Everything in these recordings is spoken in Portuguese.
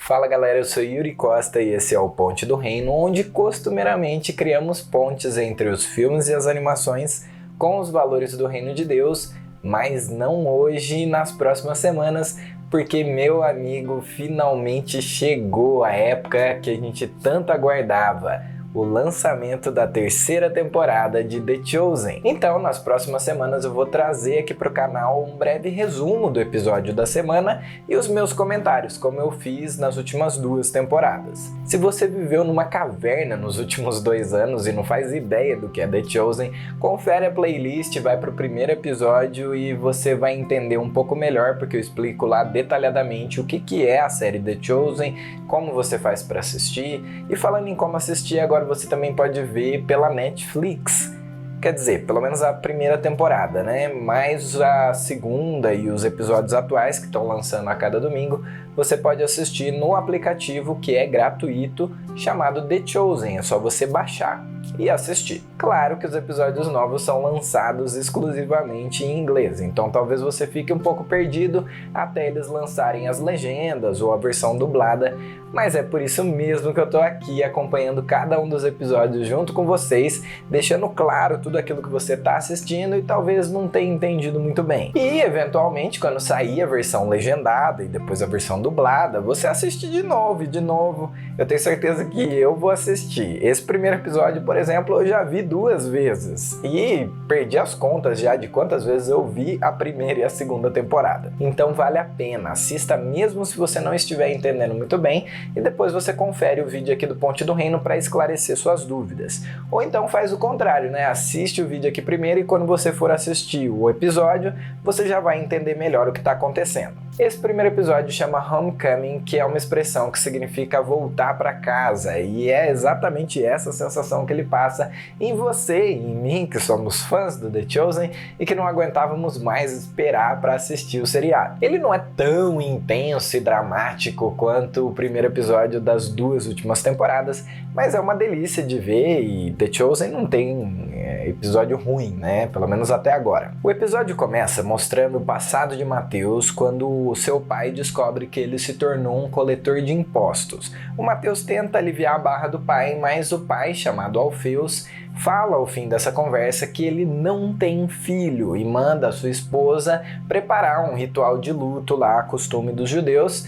Fala galera, eu sou Yuri Costa e esse é o Ponte do Reino, onde costumeiramente criamos pontes entre os filmes e as animações com os valores do Reino de Deus, mas não hoje e nas próximas semanas, porque meu amigo, finalmente chegou a época que a gente tanto aguardava. O lançamento da terceira temporada de The Chosen. Então, nas próximas semanas eu vou trazer aqui para o canal um breve resumo do episódio da semana e os meus comentários, como eu fiz nas últimas 2 temporadas. Se você viveu numa caverna nos últimos 2 anos e não faz ideia do que é The Chosen, confere a playlist, vai para o primeiro episódio e você vai entender um pouco melhor, porque eu explico lá detalhadamente o que é a série The Chosen, como você faz para assistir, e falando em como assistir, agora você também pode ver pela Netflix. Quer dizer, pelo menos a primeira temporada, né? Mas a segunda e os episódios atuais que estão lançando a cada domingo, você pode assistir no aplicativo que é gratuito, chamado The Chosen. É só você baixar e assistir. Claro que os episódios novos são lançados exclusivamente em inglês, então talvez você fique um pouco perdido até eles lançarem as legendas ou a versão dublada, mas é por isso mesmo que eu tô aqui acompanhando cada um dos episódios junto com vocês, deixando claro tudo aquilo que você tá assistindo e talvez não tenha entendido muito bem. E eventualmente, quando sair a versão legendada e depois a versão dublada, você assiste de novo e de novo. Eu tenho certeza que eu vou assistir. Esse primeiro episódio, por exemplo, eu já vi 2 vezes e perdi as contas já de quantas vezes eu vi a primeira e a segunda temporada. Então vale a pena, assista mesmo se você não estiver entendendo muito bem e depois você confere o vídeo aqui do Ponte do Reino para esclarecer suas dúvidas. Ou então faz o contrário, né? Assiste o vídeo aqui primeiro e quando você for assistir o episódio, você já vai entender melhor o que está acontecendo. Esse primeiro episódio chama Homecoming, que é uma expressão que significa voltar para casa, e é exatamente essa sensação que ele passa em você e em mim, que somos fãs do The Chosen e que não aguentávamos mais esperar para assistir o seriado. Ele não é tão intenso e dramático quanto o primeiro episódio das 2 últimas temporadas, mas é uma delícia de ver e The Chosen não tem episódio ruim, né? Pelo menos até agora. O episódio começa mostrando o passado de Mateus quando o seu pai descobre que ele se tornou um coletor de impostos. O Mateus tenta aliviar a barra do pai, mas o pai, chamado Alfeus, fala ao fim dessa conversa que ele não tem filho e manda a sua esposa preparar um ritual de luto lá, costume dos judeus.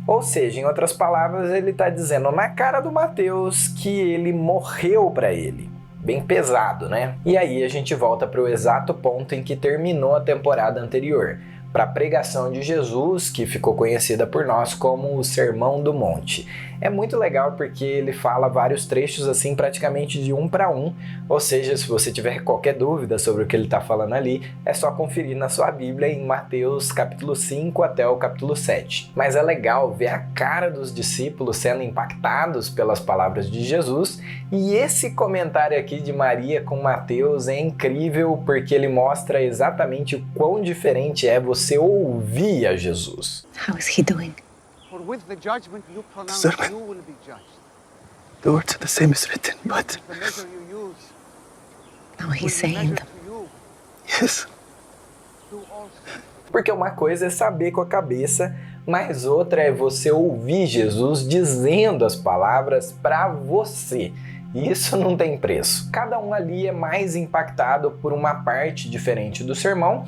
Ou seja, em outras palavras, ele está dizendo na cara do Mateus que ele morreu para ele. Bem pesado, né? E aí a gente volta para o exato ponto em que terminou a temporada anterior, para a pregação de Jesus, que ficou conhecida por nós como o Sermão do Monte. É muito legal porque ele fala vários trechos assim praticamente de 1 para 1, ou seja, se você tiver qualquer dúvida sobre o que ele está falando ali, é só conferir na sua Bíblia em Mateus capítulo 5 até o capítulo 7. Mas é legal ver a cara dos discípulos sendo impactados pelas palavras de Jesus, e esse comentário aqui de Maria com Mateus é incrível porque ele mostra exatamente o quão diferente é você ouvir a Jesus. How is he doing? For with the judgment you pronounce, Servant. you will be judged. The words are the same as written, but The measure you use Now will he's be saying measured them. to you. yes, Do also. Porque uma coisa é saber com a cabeça, mas outra é você ouvir Jesus dizendo as palavras para você. Isso não tem preço. Cada um ali é mais impactado por uma parte diferente do sermão,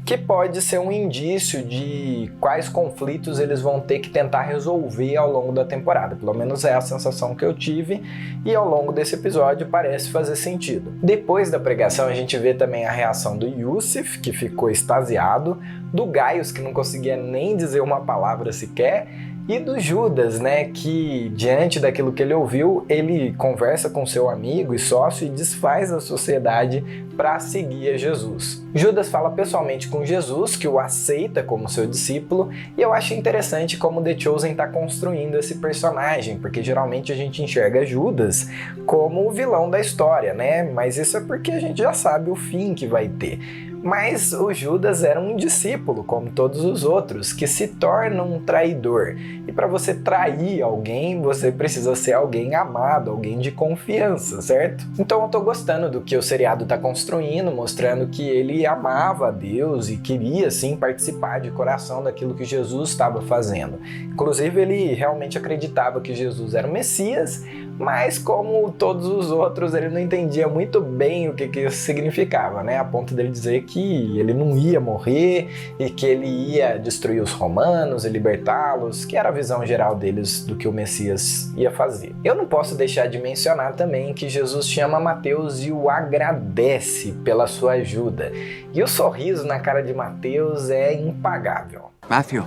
que pode ser um indício de quais conflitos eles vão ter que tentar resolver ao longo da temporada. Pelo menos é a sensação que eu tive e ao longo desse episódio parece fazer sentido. Depois da pregação a gente vê também a reação do Yusuf, que ficou extasiado, do Gaius, que não conseguia nem dizer uma palavra sequer, e do Judas, né, que diante daquilo que ele ouviu, ele conversa com seu amigo e sócio e desfaz a sociedade para seguir a Jesus. Judas fala pessoalmente com Jesus, que o aceita como seu discípulo, e eu acho interessante como The Chosen está construindo esse personagem, porque geralmente a gente enxerga Judas como o vilão da história, né, mas isso é porque a gente já sabe o fim que vai ter. Mas o Judas era um discípulo, como todos os outros, que se torna um traidor. E para você trair alguém, você precisa ser alguém amado, alguém de confiança, certo? Então eu tô gostando do que o seriado tá construindo, mostrando que ele amava a Deus e queria sim participar de coração daquilo que Jesus estava fazendo. Inclusive ele realmente acreditava que Jesus era o Messias, mas como todos os outros, ele não entendia muito bem o que isso significava, né? A ponto dele dizer que ele não ia morrer e que ele ia destruir os romanos e libertá-los, que era a visão geral deles do que o Messias ia fazer. Eu não posso deixar de mencionar também que Jesus chama Mateus e o agradece pela sua ajuda. E o sorriso na cara de Mateus é impagável. Matthew,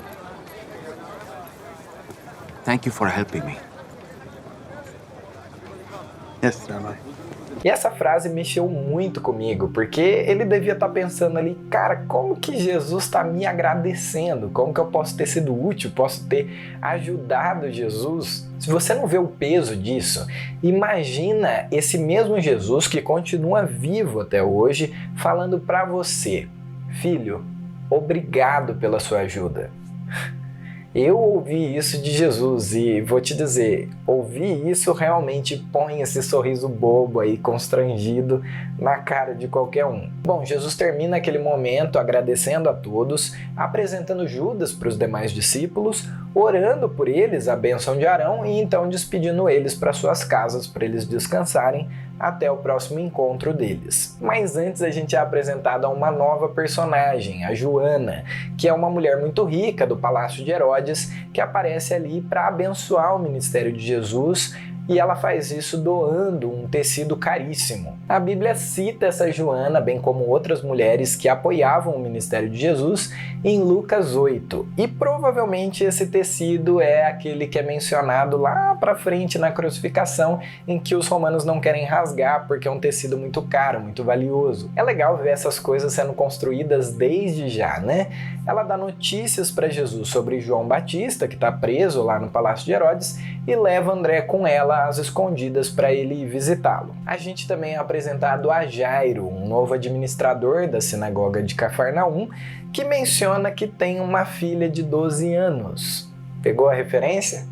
thank you for helping me. Yes, Rabbi. E essa frase mexeu muito comigo, porque ele devia estar pensando ali, cara, como que Jesus está me agradecendo? Como que eu posso ter sido útil? Posso ter ajudado Jesus? Se você não vê o peso disso, imagina esse mesmo Jesus que continua vivo até hoje, falando para você, filho, obrigado pela sua ajuda. Eu ouvi isso de Jesus e vou te dizer, ouvir isso realmente põe esse sorriso bobo aí, constrangido, na cara de qualquer um. Bom, Jesus termina aquele momento agradecendo a todos, apresentando Judas para os demais discípulos, orando por eles a bênção de Arão e então despedindo eles para suas casas para eles descansarem até o próximo encontro deles. Mas antes a gente é apresentado a uma nova personagem, a Joana, que é uma mulher muito rica do Palácio de Herodes, que aparece ali para abençoar o ministério de Jesus, e ela faz isso doando um tecido caríssimo. A Bíblia cita essa Joana, bem como outras mulheres que apoiavam o ministério de Jesus, em Lucas 8. E provavelmente esse tecido é aquele que é mencionado lá para frente na crucificação, em que os romanos não querem rasgar porque é um tecido muito caro, muito valioso. É legal ver essas coisas sendo construídas desde já, né? Ela dá notícias para Jesus sobre João Batista, que está preso lá no Palácio de Herodes, e leva André com ela às escondidas para ele visitá-lo. A gente também é apresentado a Jairo, um novo administrador da sinagoga de Cafarnaum, que menciona que tem uma filha de 12 anos. Pegou a referência?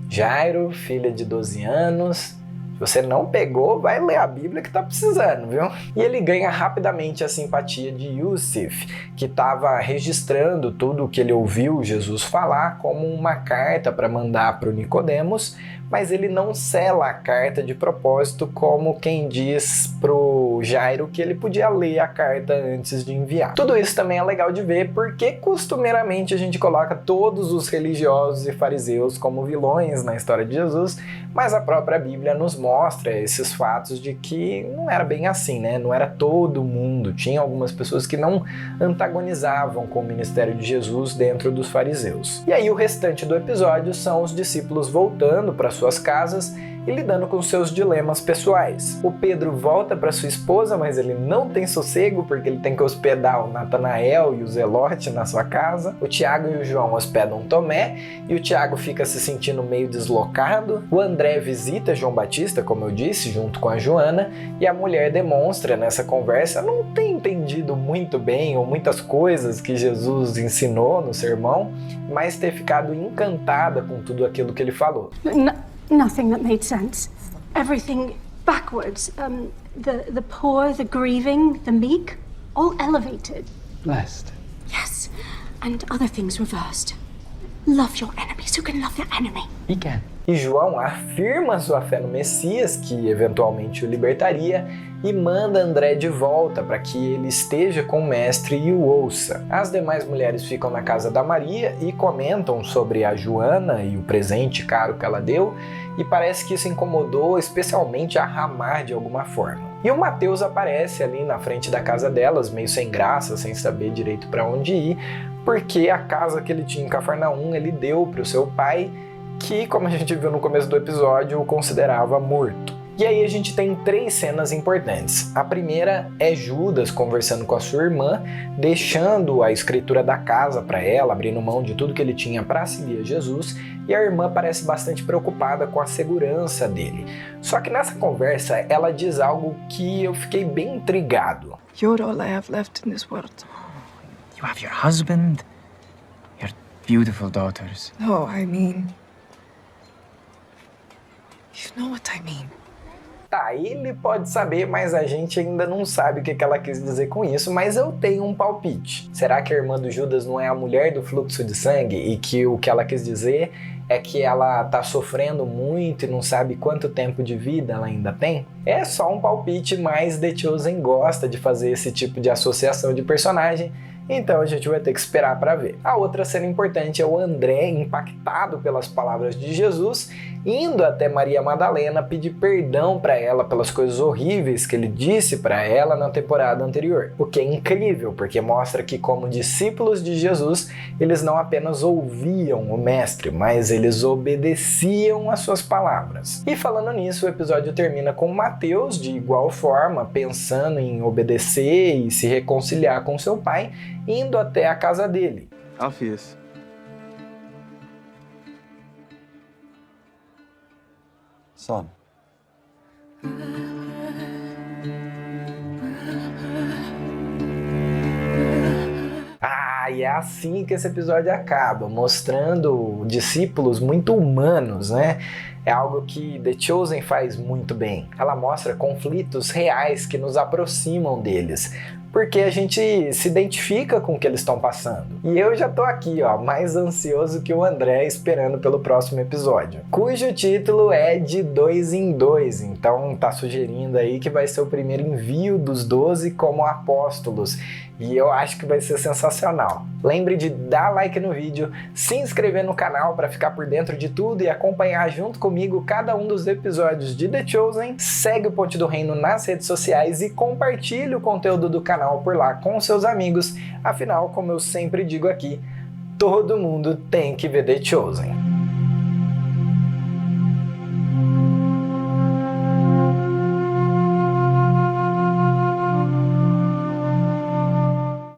Jairo, filha de 12 anos. Se você não pegou, vai ler a Bíblia que tá precisando, viu? E ele ganha rapidamente a simpatia de Yusuf, que estava registrando tudo o que ele ouviu Jesus falar como uma carta para mandar para o Nicodemos, mas ele não sela a carta de propósito como quem diz pro Jairo que ele podia ler a carta antes de enviar. Tudo isso também é legal de ver porque costumeiramente a gente coloca todos os religiosos e fariseus como vilões na história de Jesus, mas a própria Bíblia nos mostra esses fatos de que não era bem assim, né? Não era todo mundo. Tinha algumas pessoas que não antagonizavam com o ministério de Jesus dentro dos fariseus. E aí o restante do episódio são os discípulos voltando para suas casas e lidando com seus dilemas pessoais. O Pedro volta para sua esposa, mas ele não tem sossego porque ele tem que hospedar o Natanael e o Zelote na sua casa. O Tiago e o João hospedam Tomé e o Tiago fica se sentindo meio deslocado. O André visita João Batista, como eu disse, junto com a Joana, e a mulher demonstra nessa conversa não ter entendido muito bem ou muitas coisas que Jesus ensinou no sermão, mas ter ficado encantada com tudo aquilo que ele falou. Nothing that made sense. Everything backwards. The poor, the grieving, the meek, all elevated. Blessed. Yes, and other things reversed. Love your enemies. Who can love their enemy? He can. E João afirma sua fé no Messias, que eventualmente o libertaria, e manda André de volta para que ele esteja com o mestre e o ouça. As demais mulheres ficam na casa da Maria e comentam sobre a Joana e o presente caro que ela deu, e parece que isso incomodou especialmente a Ramar de alguma forma. E o Mateus aparece ali na frente da casa delas, meio sem graça, sem saber direito para onde ir, porque a casa que ele tinha em Cafarnaum ele deu para o seu pai, que, como a gente viu no começo do episódio, o considerava morto. E aí a gente tem 3 cenas importantes. A primeira é Judas conversando com a sua irmã, deixando a escritura da casa para ela, abrindo mão de tudo que ele tinha para seguir a Jesus, e a irmã parece bastante preocupada com a segurança dele. Só que nessa conversa ela diz algo que eu fiquei bem intrigado. You're all I have left in this world. You have your husband, your beautiful daughters. No, I mean... You know what I mean. Tá, ele pode saber, mas a gente ainda não sabe o que ela quis dizer com isso, mas eu tenho um palpite. Será que a irmã do Judas não é a mulher do fluxo de sangue e que o que ela quis dizer é que ela tá sofrendo muito e não sabe quanto tempo de vida ela ainda tem? É só um palpite, mas The Chosen gosta de fazer esse tipo de associação de personagem, então a gente vai ter que esperar para ver. A outra cena importante é o André, impactado pelas palavras de Jesus, indo até Maria Madalena pedir perdão para ela pelas coisas horríveis que ele disse para ela na temporada anterior. O que é incrível, porque mostra que como discípulos de Jesus, eles não apenas ouviam o mestre, mas eles obedeciam às suas palavras. E falando nisso, o episódio termina com Mateus, de igual forma, pensando em obedecer e se reconciliar com seu pai, indo até a casa dele. Alpheus. Son. E é assim que esse episódio acaba, mostrando discípulos muito humanos, né? É algo que The Chosen faz muito bem. Ela mostra conflitos reais que nos aproximam deles, porque a gente se identifica com o que eles estão passando. E eu já tô aqui, ó, mais ansioso que o André esperando pelo próximo episódio, cujo título é De 2 em 2, então tá sugerindo aí que vai ser o primeiro envio dos 12 como apóstolos. E eu acho que vai ser sensacional. Lembre de dar like no vídeo, se inscrever no canal para ficar por dentro de tudo e acompanhar junto comigo cada um dos episódios de The Chosen. Segue o Ponte do Reino nas redes sociais e compartilhe o conteúdo do canal por lá com seus amigos. Afinal, como eu sempre digo aqui, todo mundo tem que ver The Chosen.